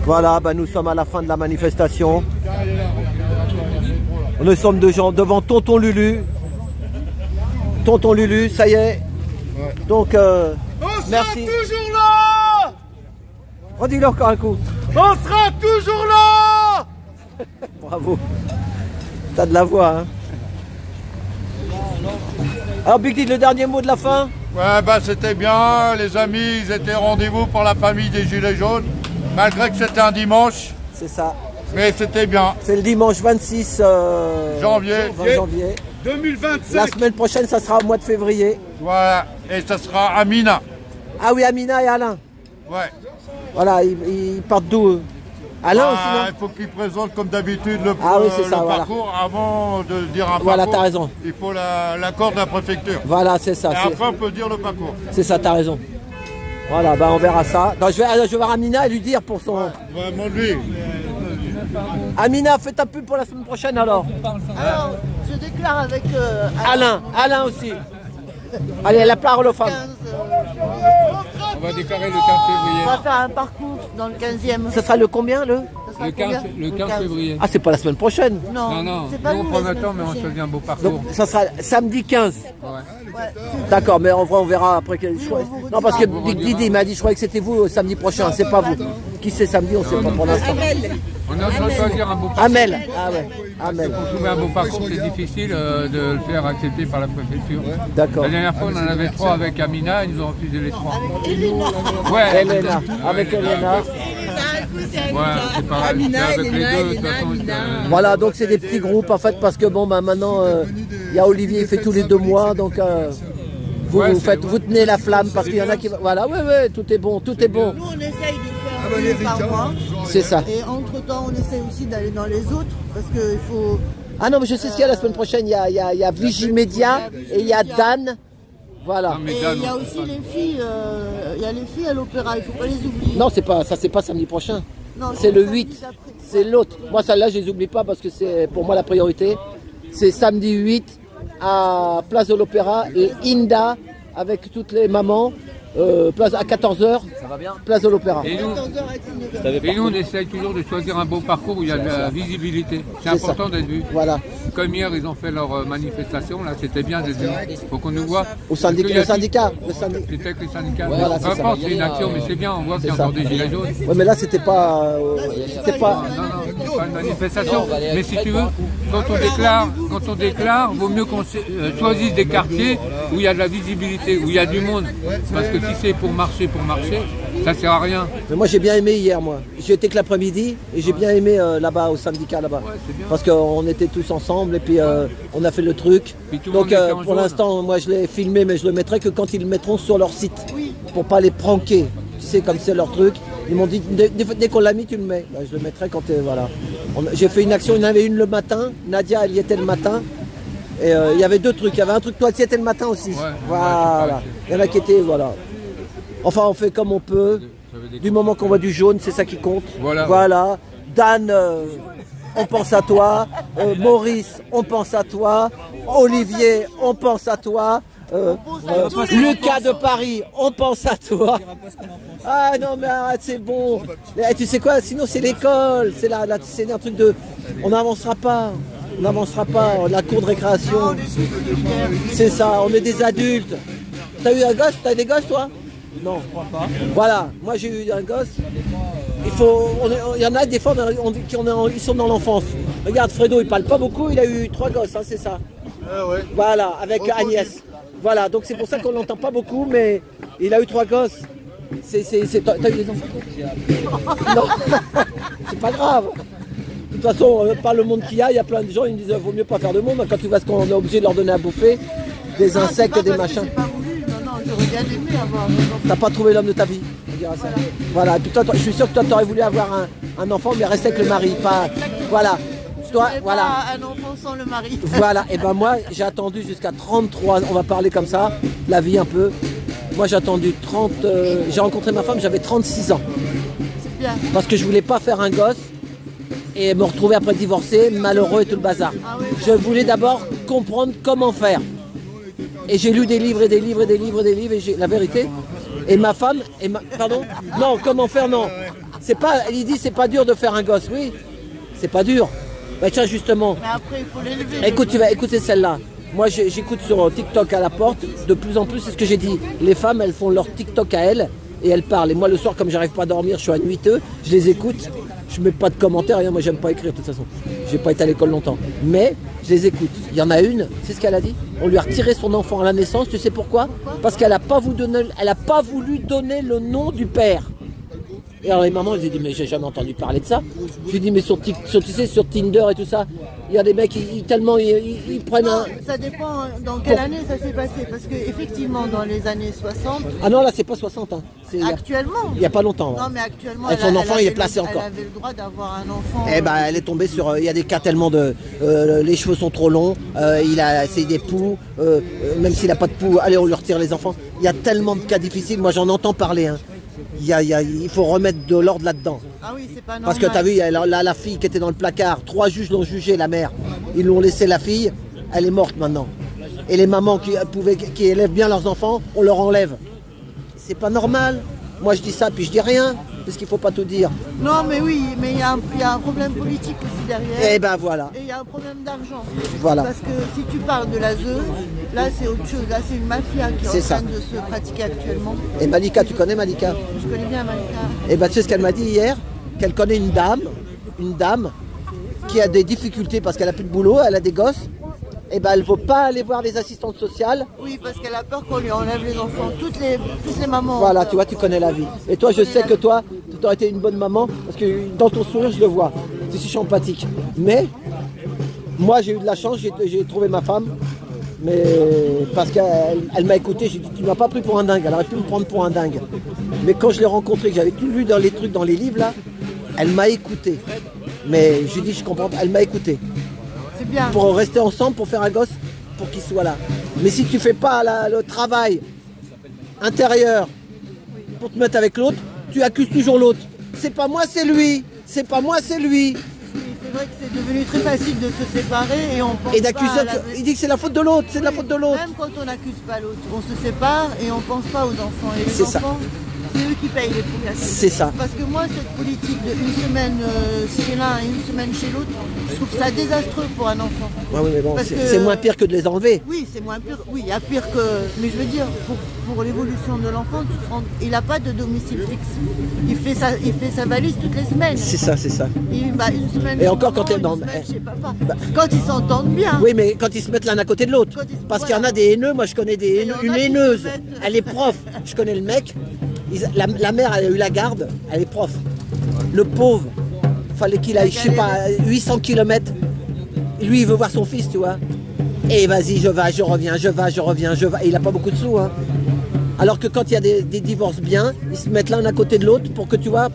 Voilà, bah, nous sommes à la fin de la manifestation. Nous sommes devant Tonton Lulu. Tonton Lulu, ça y est. Donc, merci. Toujours là. Redis-le encore un coup. On sera toujours là. Bravo. T'as de la voix, hein. Alors, Big D, le dernier mot de la fin? Ouais, bah c'était bien, les amis, ils étaient rendez-vous pour la famille des Gilets jaunes, malgré que c'était un dimanche. C'est ça. Mais c'était bien. C'est le dimanche 26 janvier 2027. La semaine prochaine, ça sera au mois de février. Voilà, et ça sera Amina. Ah oui, Amina et Alain. Ouais. Voilà, ils partent d'où? Alain aussi, non? Il faut qu'ils présentent comme d'habitude le, parcours avant de dire un parcours. Voilà, t'as raison. Il faut l'accord de la préfecture. Voilà, c'est ça. Et après, on peut dire le parcours. C'est ça, t'as raison. Voilà, bah on verra ça. Donc, je vais voir Amina et lui dire pour son... Vraiment lui. Amina, fais ta pub pour la semaine prochaine alors. Alors, je déclare avec Alain aussi. Allez, la parole aux femmes. On va déclarer le 15 février. On va faire un parcours dans le 15e. Ça sera le combien le 15 février. Ah, c'est pas la semaine prochaine? Non, non. C'est pas nous on prend notre temps, mais on choisit un beau parcours. Donc, ça sera samedi 15. Ouais. D'accord, mais en vrai, on verra après quel choix. Non, parce que Didi m'a dit, je croyais que c'était vous samedi prochain, c'est pas vous. Qui c'est samedi, on sait pas pour l'instant. On est en train de choisir un beau parcours. Amel, ah ouais. Amel. Pour trouver un beau parcours, c'est difficile de le faire accepter par la préfecture. D'accord. La dernière fois, on en avait 3 avec Amina, ils nous ont refusé les 3. Elena. Elena, avec Elena. Ouais, c'est pareil. Amina, avec Elena, les deux, de toute Elena, façon, Amina. Voilà, donc c'est des petits groupes en fait, parce que bon, bah maintenant, il y a Olivier, il fait tous les 2 mois, donc vous tenez la flamme, parce qu'il y en a qui... Voilà, ouais, tout est bon, tout est bon. Nous, on essaye de faire par mois. C'est ça. Et entre-temps, on essaye aussi d'aller dans les autres, parce qu'il faut... Ah non, mais je sais ce qu'il y a la semaine prochaine, il y a Vigimédia et il y a Dan. Voilà. Et il y a aussi les filles, il y a les filles à l'opéra, il ne faut pas les oublier. Non, c'est pas samedi prochain. Non, c'est le 8. C'est l'autre. Moi, celle-là, je les oublie pas parce que c'est pour moi la priorité. C'est samedi 8 à Place de l'Opéra et Inda avec toutes les mamans. Place à 14h, ça va bien. Place de l'Opéra. Et nous, on essaye toujours de choisir un beau parcours où il y a de la visibilité. C'est important d'être vu. Voilà. Comme hier, ils ont fait leur manifestation, là, c'était bien d'être vu. Il faut qu'on nous voit. Au syndicat, le syndicat. C'était avec les syndicats. Ouais, voilà, c'est une action, mais c'est bien, on voit qu'il y a encore des gilets jaunes. Ouais, mais là, c'était pas... Non, c'est pas une manifestation. Mais si tu veux, quand on déclare, vaut mieux qu'on choisisse des quartiers où il y a de la visibilité, où il y a du monde. Parce que si c'est pour marcher, ça sert à rien. Mais moi j'ai bien aimé hier, moi. J'ai été que l'après-midi et j'ai bien aimé là-bas au syndicat là-bas. Ouais, parce qu'on était tous ensemble et puis on a fait le truc. Donc pour l'instant, moi je l'ai filmé, mais je le mettrai que quand ils le mettront sur leur site. Pour pas les pranker. Tu sais, comme c'est leur truc. Ils m'ont dit, dès qu'on l'a mis, tu le mets. Bah, je le mettrai quand voilà. J'ai fait une action, il y en avait une le matin. Nadia, elle y était le matin. Et il y avait 2 trucs. Il y avait un truc, toi, tu y étais le matin aussi. Ouais, voilà. Il y en a qui étaient, voilà. Enfin, on fait comme on peut. Du moment qu'on voit du jaune, c'est ça qui compte. Voilà. Dan, on pense à toi. Maurice, on pense à toi. Olivier, on pense à toi. Lucas de Paris, on pense à toi. Ah non mais arrête, c'est bon. Tu sais quoi, sinon c'est l'école. C'est un truc de... On n'avancera pas. On n'avancera pas. La cour de récréation. C'est ça, on est des adultes. T'as eu un gosse? T'as des gosses toi? Non, je crois pas. Voilà, moi j'ai eu un gosse. Il y en a des fois, ils sont dans l'enfance. Regarde, Fredo, il parle pas beaucoup, il a eu 3 gosses, hein, c'est ça. Ouais. Voilà, avec Agnès. Voilà, donc c'est pour ça qu'on l'entend pas beaucoup, mais il a eu 3 gosses. T'as eu des enfants toi? Non, c'est pas grave. De toute façon, par le monde qu'il y a plein de gens, ils me disent vaut mieux pas faire de monde. Quand tu vois ce qu'on est obligé de leur donner à bouffer, des insectes, des machins. J'aurais bien aimé avoir un enfant. T'as pas trouvé l'homme de ta vie, on dira ça. Voilà, puis toi, je suis sûr que toi, t'aurais voulu avoir un enfant, mais rester avec le mari, pas... Voilà. Toi, voilà. Pas un enfant sans le mari. Voilà, et ben moi, j'ai attendu jusqu'à 33, on va parler comme ça, la vie un peu. Moi, j'ai attendu 30... j'ai rencontré ma femme, j'avais 36 ans. C'est bien. Parce que je voulais pas faire un gosse et me retrouver après divorcé, malheureux et tout le bazar. Ah oui, je voulais d'abord comprendre comment faire. Et j'ai lu des livres et des livres et des livres et des livres, et j'ai la vérité. Et ma femme, pardon? Non, comment faire, non. C'est pas, il dit c'est pas dur de faire un gosse, oui. C'est pas dur. Bah tiens justement. Mais après il faut l'élever. Écoute, tu vas écouter celle-là. Moi j'écoute sur TikTok à la porte, de plus en plus, c'est ce que j'ai dit. Les femmes, elles font leur TikTok à elles et elles parlent. Et moi le soir, comme j'arrive pas à dormir, je suis à nuiteux, je les écoute. Je mets pas de commentaires, rien, moi j'aime pas écrire de toute façon. J'ai pas été à l'école longtemps. Mais je les écoute. Il y en a une, c'est ce qu'elle a dit. On lui a retiré son enfant à la naissance, tu sais pourquoi? Parce qu'elle a pas voulu donner le nom du père. Et alors les mamans, elles ont dit mais j'ai jamais entendu parler de ça. Je lui ai dit mais sur Tinder et tout ça, il y a des mecs ils prennent un... Ça dépend dans quelle année ça s'est passé, parce que effectivement dans les années 60... Ah non là c'est pas 60 hein. Actuellement. Il n'y a pas longtemps. Ouais. Non mais actuellement... Et son enfant il est placé encore. Elle avait le droit d'avoir un enfant... Eh ben elle est tombée sur... Il y a des cas tellement de... les cheveux sont trop longs, c'est des poux, même s'il n'a pas de poux, allez on lui retire les enfants. Il y a tellement de cas difficiles, moi j'en entends parler hein. Il faut remettre de l'ordre là-dedans. Ah oui, c'est pas normal. Parce que tu as vu, la fille qui était dans le placard, 3 juges l'ont jugé, la mère. Ils l'ont laissé la fille, elle est morte maintenant. Et les mamans qui élèvent bien leurs enfants, on leur enlève. C'est pas normal. Moi je dis ça, puis je dis rien, parce qu'il faut pas tout dire. Non mais oui, mais il y a un problème politique aussi derrière. Et ben voilà. Et il y a un problème d'argent. Voilà. Parce que si tu parles de la ZEU, là c'est autre chose. Là c'est une mafia qui est en train de se pratiquer actuellement. Et Malika, tu connais Malika? Je connais bien Malika. Et ben tu sais ce qu'elle m'a dit hier? Qu'elle connaît une dame qui a des difficultés parce qu'elle a plus de boulot, elle a des gosses. Et ben elle ne veut pas aller voir les assistantes sociales. Oui, parce qu'elle a peur qu'on lui enlève les enfants. Toutes les mamans. Voilà, tu vois, tu connais la vie. Et toi, je sais que toi, tu aurais été une bonne maman, parce que dans ton sourire, je le vois. Tu suis empathique. Mais, moi, j'ai eu de la chance, j'ai trouvé ma femme. Mais parce qu'elle m'a écouté, j'ai dit, tu ne m'as pas pris pour un dingue. Elle aurait pu me prendre pour un dingue. Mais quand je l'ai rencontrée, que j'avais tout lu dans les trucs, dans les livres, là, elle m'a écouté. Mais je lui ai dit, je comprends, elle m'a écouté. Bien. Pour rester ensemble, pour faire un gosse, pour qu'il soit là. Mais si tu fais pas le travail intérieur pour te mettre avec l'autre, tu accuses toujours l'autre. C'est pas moi, c'est lui. C'est pas moi, c'est lui. C'est vrai que c'est devenu très facile de se séparer et on pense il dit que c'est la faute de l'autre, c'est de la faute de l'autre. Même quand on n'accuse pas l'autre, on se sépare et on pense pas aux enfants. Et les enfants, c'est eux qui payent les premières. C'est ça. Parce que moi, cette politique de une semaine chez l'un et une semaine chez l'autre, je trouve ça désastreux pour un enfant. Ouais, oui, mais bon, c'est moins pire que de les enlever. Oui, c'est moins pire. Oui, il y a pire que... Mais je veux dire, pour l'évolution de l'enfant, il n'a pas de domicile fixe. Il fait sa valise toutes les semaines. C'est ça, c'est ça. Une semaine et encore quand tu es dans... chez papa. Quand ils s'entendent bien. Oui, mais quand ils se mettent l'un à côté de l'autre. Parce qu'il y en a des haineux. Moi, je connais une haineuse. Elle est prof. Je connais le mec. La mère, elle a eu la garde, elle est prof. Le pauvre, fallait qu'il aille, je sais pas, 800 km. Lui, il veut voir son fils, tu vois. Et vas-y, je vais, je reviens. Et il n'a pas beaucoup de sous, hein. Alors que quand il y a des divorces bien, ils se mettent l'un à côté de l'autre pour que, tu vois,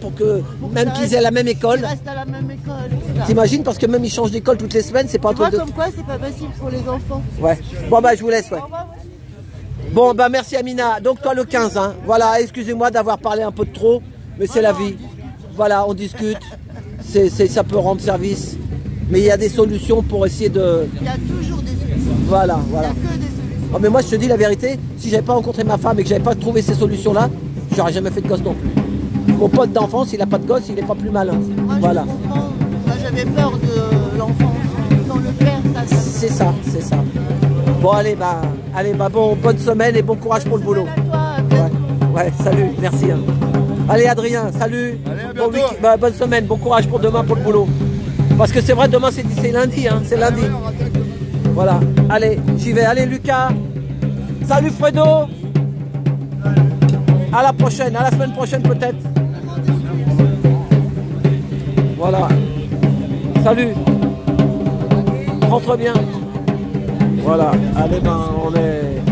même qu'ils aient la même école. Ils restent à la même école. T'imagines, parce que même ils changent d'école toutes les semaines, c'est pas un truc de... comme quoi, c'est pas facile pour les enfants. Ouais. Bon, bah, je vous laisse, ouais. Bon, bah merci Amina. Donc toi le 15, hein. Voilà, excusez-moi d'avoir parlé un peu de trop, mais c'est la vie. Voilà, on discute. Ça peut rendre service. Mais il y a des solutions pour essayer de... Il y a toujours des solutions. Voilà. Il n'y a que des solutions. Oh, mais moi je te dis la vérité, si j'avais pas rencontré ma femme et que j'avais pas trouvé ces solutions-là, j'aurais jamais fait de gosse non plus. Mon pote d'enfance, il a pas de gosse, il est pas plus malin. Moi, voilà. Moi j'avais peur de l'enfance sans le père. C'est ça. Bon allez, bon, bonne semaine et bon courage pour le boulot. Ouais, salut, merci. Hein. Allez Adrien, salut. Allez, bonne semaine, bon courage pour demain pour le boulot. Parce que c'est vrai, demain c'est lundi, hein, c'est lundi. Voilà, allez, j'y vais. Allez Lucas. Salut Fredo. À la prochaine, à la semaine prochaine peut-être. Voilà. Salut. Rentre bien. Voilà, allez on est...